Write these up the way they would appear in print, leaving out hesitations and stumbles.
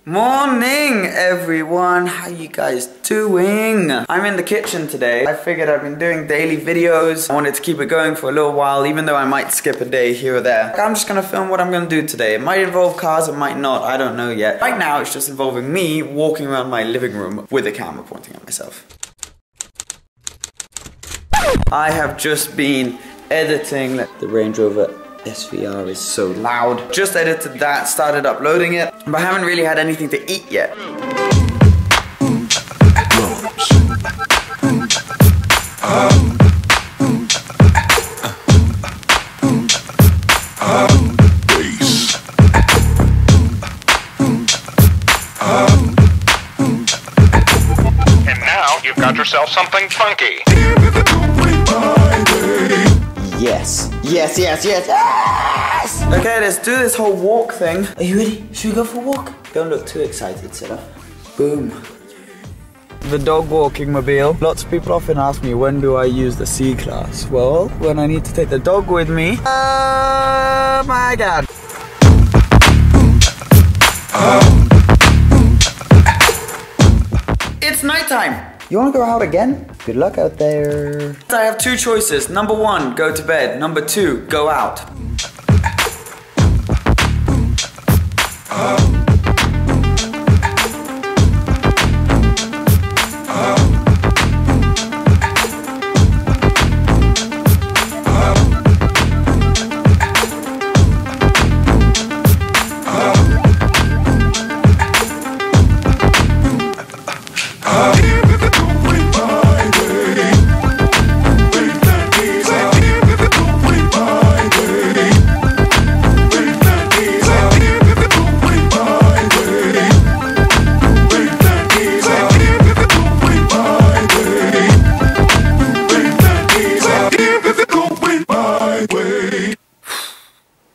Morning, everyone. How you guys doing? I'm in the kitchen today. I figured I've been doing daily videos. I wanted to keep it going for a little while, even though I might skip a day here or there. I'm just gonna film what I'm gonna do today. It might involve cars, it might not, I don't know yet. Right now, it's just involving me walking around my living room with a camera pointing at myself. I have just been editing the Range Rover SVR is so loud. Just edited that, started uploading it, but I haven't really had anything to eat yet. And now you've got yourself something funky. Yes. Yes, yes, yes, yes! Okay, let's do this whole walk thing. Are you ready? Should we go for a walk? Don't look too excited, Sarah. Boom. The dog walking mobile. Lots of people often ask me, when do I use the C-Class? Well, when I need to take the dog with me. Oh my God. It's nighttime. You wanna go out again? Good luck out there. I have two choices. Number one, go to bed. Number two, go out.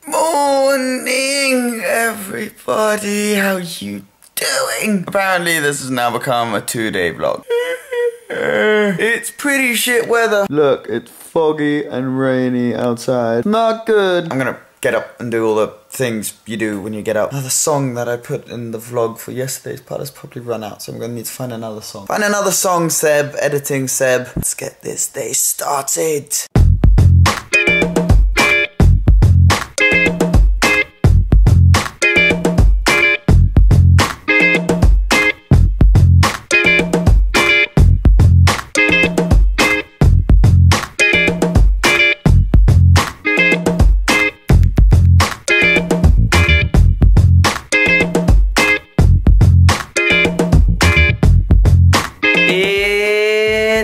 Morning, everybody. How you doing? Apparently, this has now become a 2-day vlog. It's pretty shit weather. Look, it's foggy and rainy outside. Not good. I'm gonna get up and do all the things you do when you get up. Now, the song that I put in the vlog for yesterday's part has probably run out, so I'm gonna need to find another song. Find another song, Seb. Editing, Seb. Let's get this day started.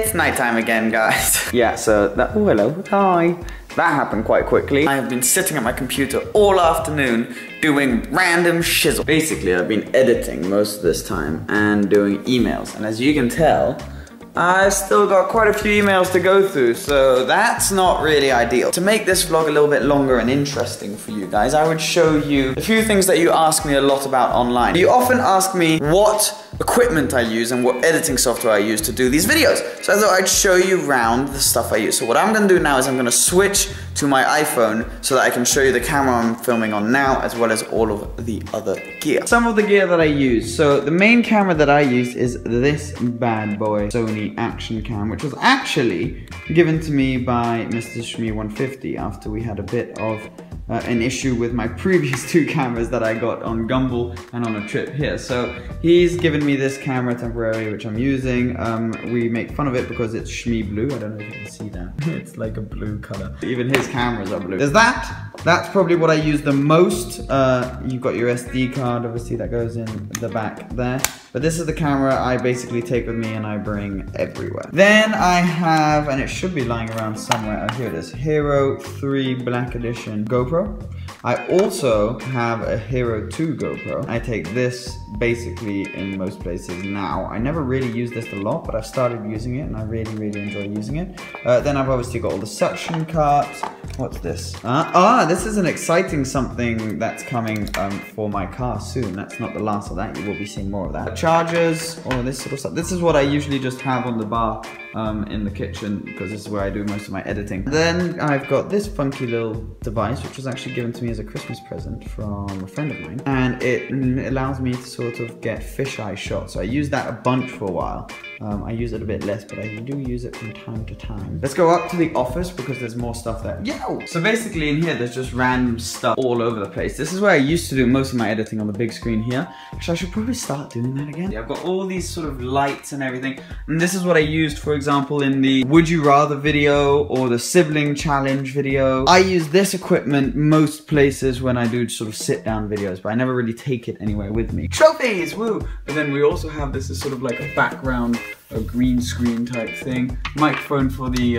It's nighttime again, guys. Yeah, so that, oh hello, hi. That happened quite quickly. I have been sitting at my computer all afternoon doing random shizzle. Basically, I've been editing most of this time and doing emails. And as you can tell, I've still got quite a few emails to go through, so that's not really ideal. To make this vlog a little bit longer and interesting for you guys, I would show you a few things that you ask me a lot about online. You often ask me what equipment I use and what editing software I use to do these videos. So I thought I'd show you around the stuff I use. So what I'm gonna do now is I'm gonna switch to my iPhone so that I can show you the camera I'm filming on now, as well as all of the other gear. Some of the gear that I use. So the main camera that I use is this bad boy, Sony Action Cam, which was actually given to me by Mr. Shmee150 after we had a bit of an issue with my previous two cameras that I got on Gumball and on a trip here. So he's given me this camera temporarily, which I'm using. We make fun of it because it's Shmee blue. I don't know if you can see that. It's like a blue color. Even his cameras are blue. There's that. That's probably what I use the most. You've got your SD card, obviously, that goes in the back there. But this is the camera I basically take with me and I bring everywhere. Then I have, and it should be lying around somewhere, oh, here it is, Hero 3 Black Edition GoPro. I also have a Hero 2 GoPro. I take this basically in most places now. I never really use this a lot, but I've started using it and I really, really enjoy using it. Then I've obviously got all the suction cups. What's this? This is an exciting something that's coming for my car soon. That's not the last of that. You will be seeing more of that. Chargers, all of this sort of stuff. This is what I usually just have on the bar in the kitchen because this is where I do most of my editing. Then I've got this funky little device which was actually given to me as a Christmas present from a friend of mine, and it allows me to sort of get fisheye shots. So I used that a bunch for a while. I use it a bit less, but I do use it from time to time. Let's go up to the office because there's more stuff there. Yo! So basically in here there's just random stuff all over the place. This is where I used to do most of my editing on the big screen here. Actually, I should probably start doing that again. I've got all these sort of lights and everything, and this is what I used, for example, in the Would You Rather video or the sibling challenge video. I use this equipment most places when I do sort of sit down videos, but I never really take it anywhere with me. Trophies, woo! But then we also have this as sort of like a background, a green screen type thing. Microphone for the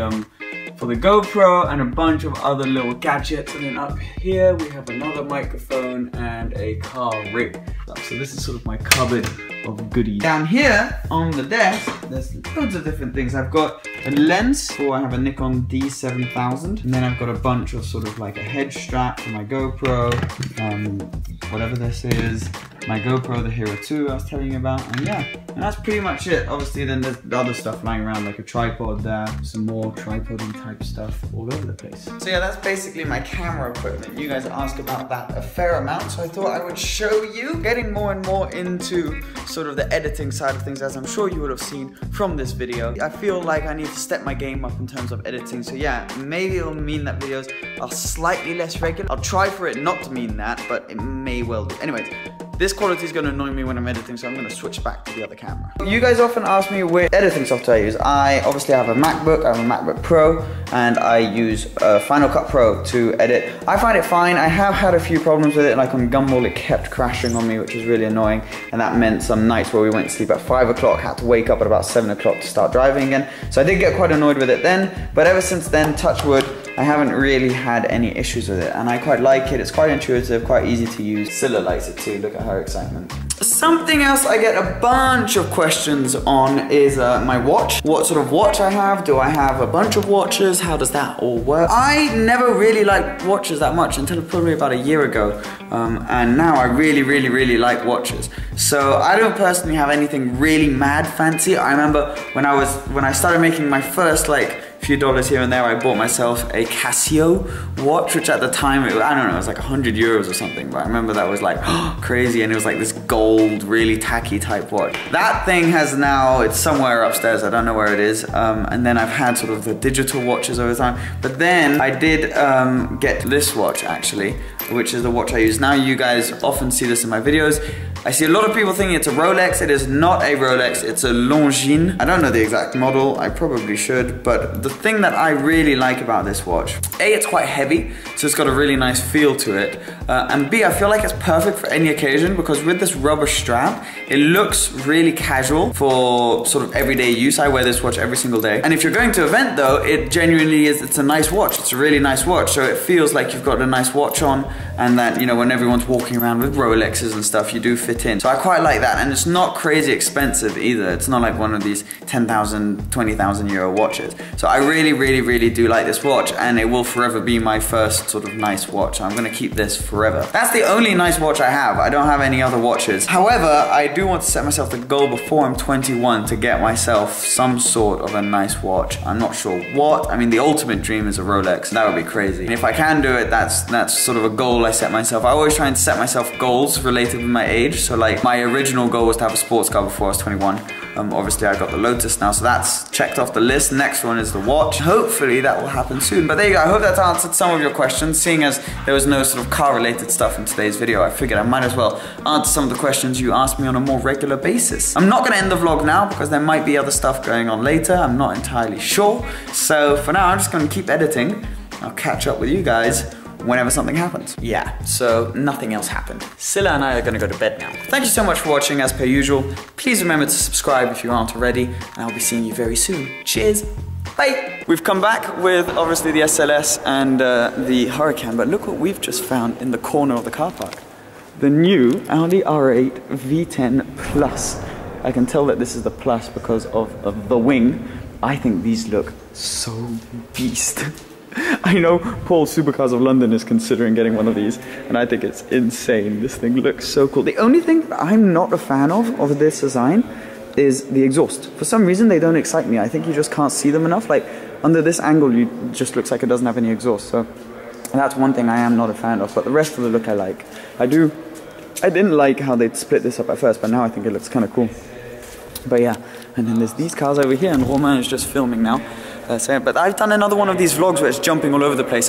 GoPro and a bunch of other little gadgets. And then up here we have another microphone and a car rig. So this is sort of my cupboard of goodies. Down here on the desk, there's loads of different things. I've got a lens, I have a Nikon D7000, and then I've got a bunch of sort of like a head strap for my GoPro, whatever this is, my GoPro, the Hero 2 I was telling you about, and yeah, and that's pretty much it. Obviously then there's other stuff lying around, like a tripod there, some more tripod-y type stuff all over the place. So yeah, that's basically my camera equipment. You guys asked about that a fair amount, so I thought I would show you. Getting more and more into sort of the editing side of things, as I'm sure you would have seen from this video. I feel like I need to step my game up in terms of editing, so yeah, maybe it'll mean that videos are slightly less regular. I'll try for it not to mean that, but it may well do. Anyways, this quality is going to annoy me when I'm editing, so I'm going to switch back to the other camera. You guys often ask me which editing software I use. I obviously have a MacBook, I have a MacBook Pro, and I use Final Cut Pro to edit. I find it fine. I have had a few problems with it, like on Gumball it kept crashing on me, which was really annoying, and that meant some nights where we went to sleep at 5 o'clock, had to wake up at about 7 o'clock to start driving again. So I did get quite annoyed with it then, but ever since then, touch wood, I haven't really had any issues with it, and I quite like it. It's quite intuitive, quite easy to use. Scylla likes it too, look at her excitement. Something else I get a bunch of questions on is my watch. What sort of watch I have? Do I have a bunch of watches? How does that all work? I never really liked watches that much until probably about a year ago. And now I really like watches. So I don't personally have anything really mad fancy. I remember when I started making my first like few dollars here and there, I bought myself a Casio watch, which at the time, I don't know, it was like 100 euros or something, but I remember that was like crazy, and it was like this gold, really tacky type watch. That thing has now, it's somewhere upstairs, I don't know where it is, and then I've had sort of the digital watches over time, but then I did get this watch actually, which is the watch I use now. You guys often see this in my videos. I see a lot of people thinking it's a Rolex. It is not a Rolex, it's a Longines. I don't know the exact model, I probably should, but the thing that I really like about this watch, A, it's quite heavy, so it's got a really nice feel to it, and B, I feel like it's perfect for any occasion because with this rubber strap, it looks really casual for sort of everyday use. I wear this watch every single day. And if you're going to an event though, it genuinely is, it's a nice watch. It's a really nice watch, so it feels like you've got a nice watch on, and that, you know, when everyone's walking around with Rolexes and stuff, you do fit in. So I quite like that, and it's not crazy expensive either. It's not like one of these 10,000, 20,000 euro watches. So I really do like this watch, and it will forever be my first sort of nice watch. I'm gonna keep this forever. That's the only nice watch I have. I don't have any other watches. However, I do want to set myself the goal before I'm 21 to get myself some sort of a nice watch. I'm not sure what. I mean, the ultimate dream is a Rolex. That would be crazy. And if I can do it, that's sort of a goal I set myself. I always try and set myself goals related with my age. So like my original goal was to have a sports car before I was 21. Obviously I got the Lotus now, so that's checked off the list. Next one is the watch. Hopefully that will happen soon. But there you go, I hope that's answered some of your questions. Seeing as there was no sort of car related stuff in today's video, I figured I might as well answer some of the questions you ask me on a more regular basis. I'm not gonna end the vlog now because there might be other stuff going on later. I'm not entirely sure. So for now, I'm just gonna keep editing. I'll catch up with you guys whenever something happens. Yeah, so nothing else happened. Scylla and I are gonna go to bed now. Thank you so much for watching as per usual. Please remember to subscribe if you aren't already, and I'll be seeing you very soon. Cheers, bye. We've come back with obviously the SLS and the Huracan, but look what we've just found in the corner of the car park. The new Audi R8 V10 Plus. I can tell that this is the Plus because of the wing. I think these look so beast. I know Paul Supercars of London is considering getting one of these, and I think it's insane. This thing looks so cool. The only thing I'm not a fan of this design is the exhaust. For some reason, they don't excite me. I think you just can't see them enough. Like, under this angle, it just looks like it doesn't have any exhaust. So that's one thing I am not a fan of, but the rest of the look I like. I didn't like how they'd split this up at first, but now I think it looks kind of cool. But yeah, and then there's these cars over here, and Romain is just filming now. But I've done another one of these vlogs where it's jumping all over the place.